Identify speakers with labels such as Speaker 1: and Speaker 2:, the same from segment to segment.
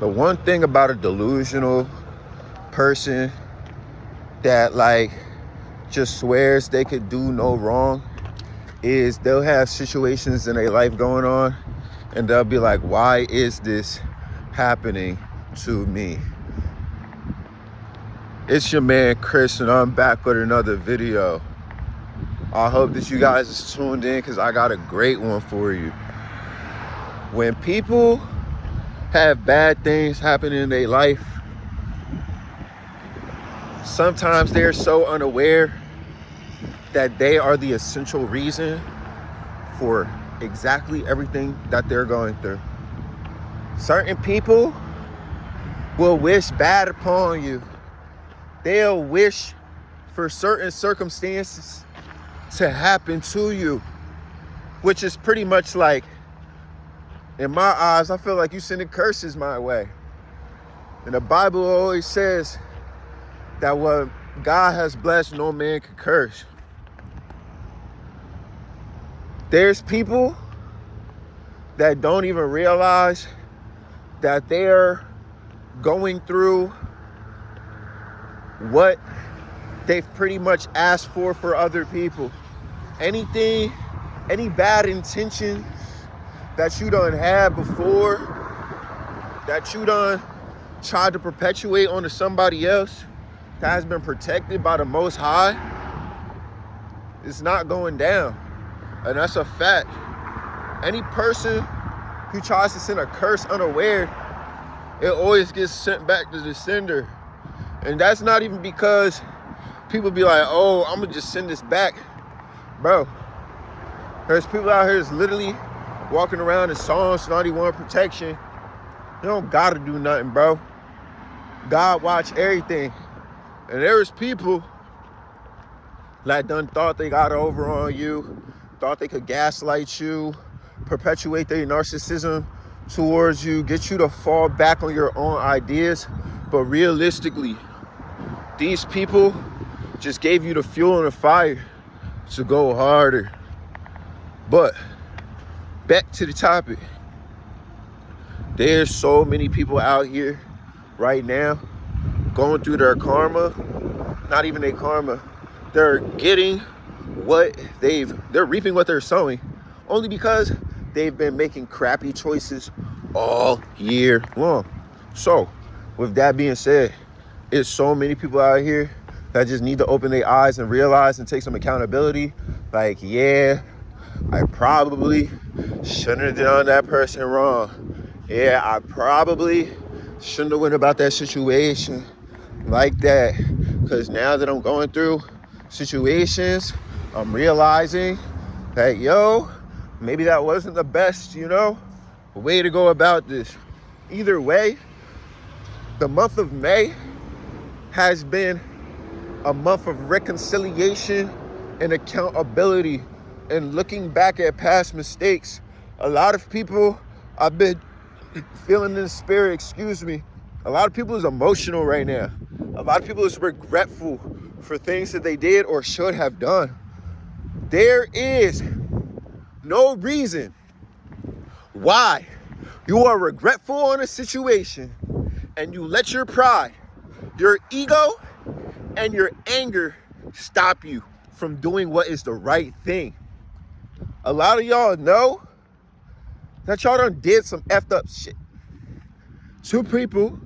Speaker 1: The one thing about a delusional person that like just swears they could do no wrong is they'll have situations in their life going on and they'll be like, why is this happening to me? It's your man Chris, and I'm back with another video. I hope that you guys is tuned in because I got a great one for you. When people have bad things happen in their life, sometimes they're so unaware that they are the essential reason for exactly everything that they're going through. Certain people will wish bad upon you. They'll wish for certain circumstances to happen to you, which is pretty much like, in my eyes, I feel like you sending curses my way. And the Bible always says that what God has blessed, no man can curse. There's people that don't even realize that they're going through what they've pretty much asked for other people. Anything, any bad intentions that you done had before, that you done tried to perpetuate onto somebody else that has been protected by the Most High, it's not going down. And that's a fact. Any person who tries to send a curse unaware, it always gets sent back to the sender. And that's not even because people be like, oh, I'm gonna just send this back. Bro, there's people out here that's literally walking around in Psalms 91 protection. You don't gotta do nothing, bro. God watch everything. And there's people that done thought they got over on you, thought they could gaslight you, perpetuate their narcissism towards you, get you to fall back on your own ideas. But realistically, these people just gave you the fuel and the fire to go harder. But back to the topic. There's so many people out here right now going through their karma, not even their karma. They're getting what they're reaping what they're sowing, only because they've been making crappy choices all year long. So with that being said, it's so many people out here that just need to open their eyes and realize and take some accountability. Like, yeah, I probably shouldn't have done that person wrong. Yeah, I probably shouldn't have went about that situation like that. Because now that I'm going through situations, I'm realizing that, maybe that wasn't the best, way to go about this. Either way, the month of May has been a month of reconciliation and accountability and looking back at past mistakes. A lot of people, I've been feeling in the spirit, a lot of people is emotional right now. A lot of people is regretful for things that they did or should have done. There is no reason why you are regretful on a situation and you let your pride, your ego, and your anger stop you from doing what is the right thing. A lot of y'all know that y'all done did some effed up shit to people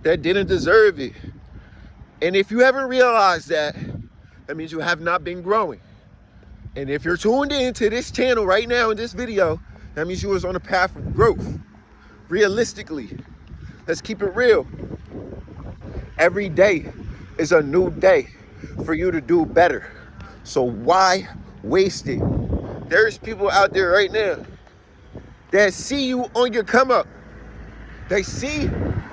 Speaker 1: that didn't deserve it. And if you haven't realized that, that means you have not been growing. And if you're tuned into this channel right now in this video, that means you was on a path of growth. Realistically, let's keep it real. Every day is a new day for you to do better. So why waste it? There's people out there right now that see you on your come up. They see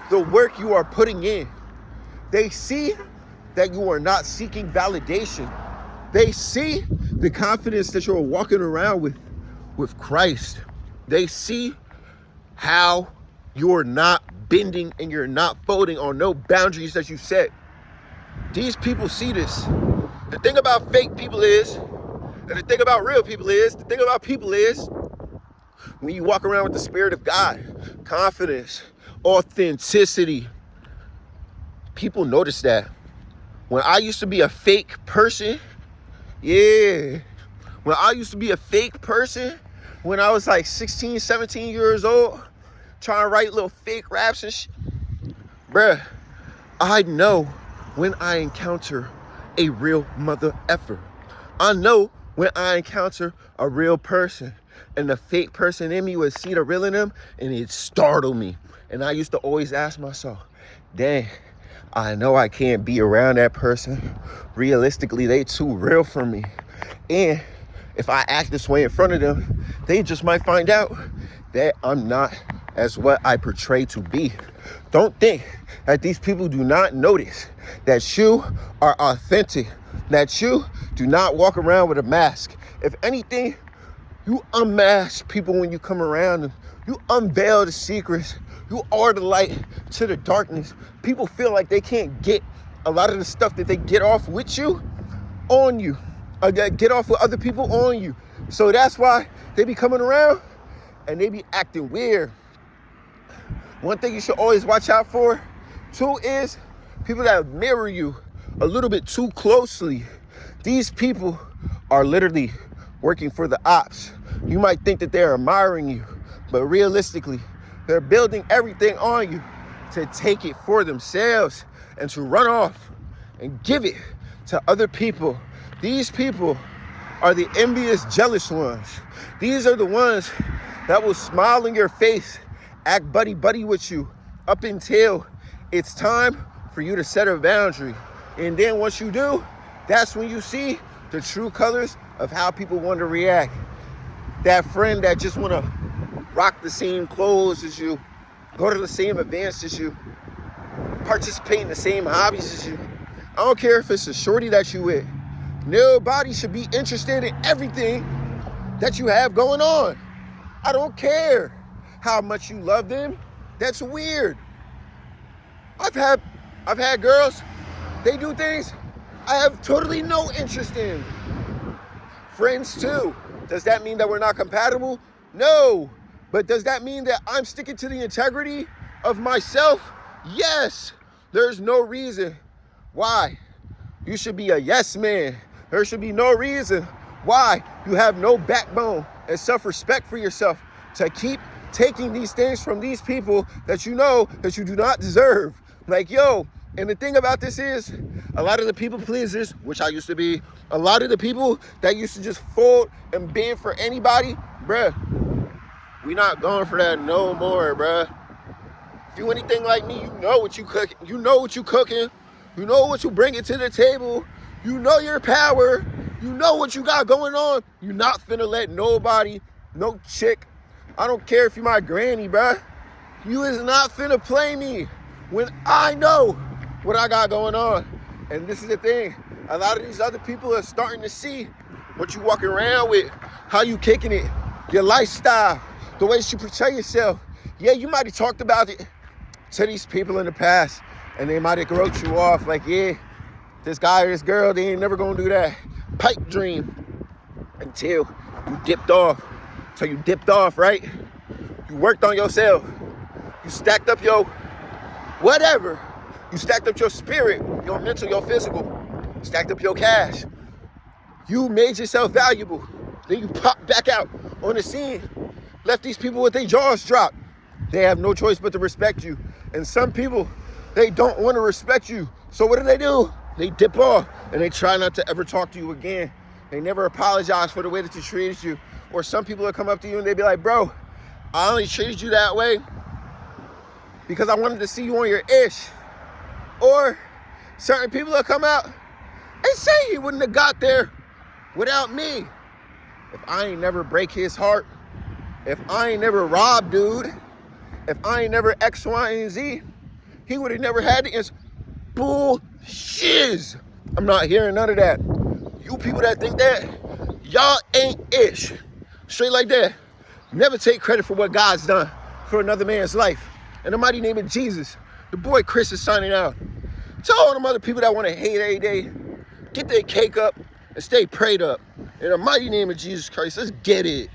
Speaker 1: the work you are putting in. They see that you are not seeking validation. They see the confidence that you're walking around with Christ. They see how you're not bending and you're not folding on no boundaries that you set. These people see this. The thing about fake people is, and the thing about real people is, the thing about people is, when you walk around with the Spirit of God, confidence, authenticity. People notice that. When I used to be a fake person, when I used to be a fake person, when I was like 16, 17 years old, trying to write little fake raps and shit, bruh, I know when I encounter a real mother effer. I know when I encounter a real person, and the fake person in me would see the real in them, and it startled me. And I used to always ask myself, dang, I know I can't be around that person. Realistically, they too real for me. And if I act this way in front of them, they just might find out that I'm not as what I portray to be. Don't think that these people do not notice that you are authentic, that you do not walk around with a mask. If anything, you unmask people when you come around them. You unveil the secrets. You are the light to the darkness. People feel like they can't get a lot of the stuff that they get off with you on you. Get off with other people on you. So that's why they be coming around and they be acting weird. One thing you should always watch out for, too, is people that mirror you a little bit too closely. These people are literally working for the ops. You might think that they're admiring you, but realistically, they're building everything on you to take it for themselves and to run off and give it to other people. These people are the envious, jealous ones. These are the ones that will smile in your face, act buddy-buddy with you up until it's time for you to set a boundary. And then once you do, that's when you see the true colors of how people want to react. That friend that just want to rock the same clothes as you, go to the same events as you, participate in the same hobbies as you. I don't care if it's a shorty that you with. Nobody should be interested in everything that you have going on. I don't care how much you love them. That's weird. I've had girls, they do things I have totally no interest in. Friends too. Does that mean that we're not compatible? No. But does that mean that I'm sticking to the integrity of myself? Yes. There's no reason why you should be a yes man. There should be no reason why you have no backbone and self-respect for yourself to keep taking these things from these people that you know that you do not deserve. Like, yo, and the thing about this is, a lot of the people pleasers, which I used to be, a lot of the people that used to just fold and bend for anybody, bruh, we not going for that no more, bruh. If you anything like me, you know what you cooking. You know what you cooking. You know what you bringing to the table. You know your power. You know what you got going on. You not finna let nobody, no chick, I don't care if you my granny, bruh. You is not finna play me when I know what I got going on. And this is the thing. A lot of these other people are starting to see what you walking around with, how you kicking it, your lifestyle, the way you portray yourself. Yeah, you might have talked about it to these people in the past, and they might have wrote you off like, yeah, this guy or this girl, they ain't never gonna do that pipe dream until you dipped off. So you dipped off, right? You worked on yourself. You stacked up your whatever. You stacked up your spirit, your mental, your physical. Stacked up your cash. You made yourself valuable. Then you popped back out on the scene. Left these people with their jaws dropped. They have no choice but to respect you. And some people, they don't want to respect you. So what do? They dip off and they try not to ever talk to you again. They never apologize for the way that you treated you. Or some people will come up to you and they be like, bro, I only treated you that way because I wanted to see you on your ish. Or certain people will come out and say he wouldn't have got there without me. If I ain't never break his heart, if I ain't never rob dude, if I ain't never X, Y, and Z, he would have never had the bullshiz. I'm not hearing none of that. You people that think that, y'all ain't ish. Straight like that. Never take credit for what God's done for another man's life. In the mighty name of Jesus, the boy Chris is signing out. To all them other people that want to hate every day, get their cake up and stay prayed up. In the mighty name of Jesus Christ, let's get it.